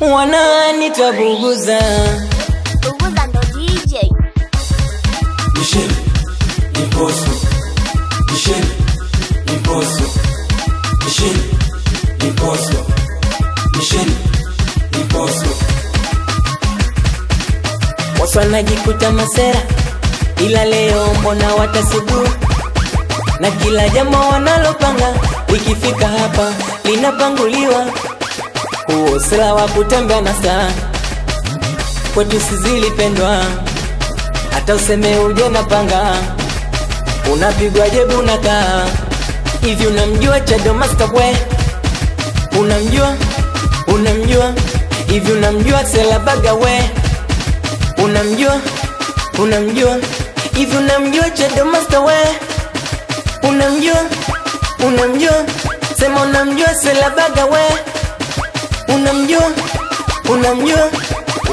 Wananita Buguza. Buguza ndo DJ. Michel, Imposto. Michel, Imposto. Michel, Imposto. Michel, Imposto. Watu wanajikuta masera, ila leo mbona watasubu. Na kila jambo wanalopanga, ikifika hapa linapanguliwa. Kuosela wa kutembea na saa, kwetu sizilipendwa. Hata useme uje na panga, unapigwa jebu na kaa. Hivi unamjua Chado Master Boy? Unamjua? Unamjua? Hivi unamjua Sela Baga we? Unamjua? Unamjua? Hivi unamjua Chado Master we? Unamjua? Unamjua? Sema unamjua Sela Baga we? Unamjua? Unamjua?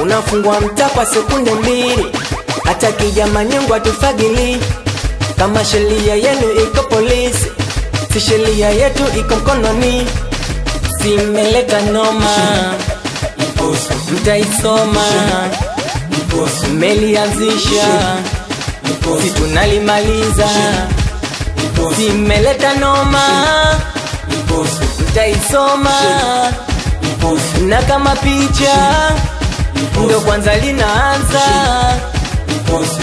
Unafungwa mtaa kwa sekunde mbili, hata kijama nyungu atufagili. Kama sheria yenu iko polisi, si sheria yetu iko mkononi. Simeleta noma, Imposto. mtaisoma. Imposto. Melianzisha, si tunalimaliza. Imposto. Simeleta noma, Imposto. mtaisoma. Imposto. Na kama picha ndo kwanza linaanza. Imposto.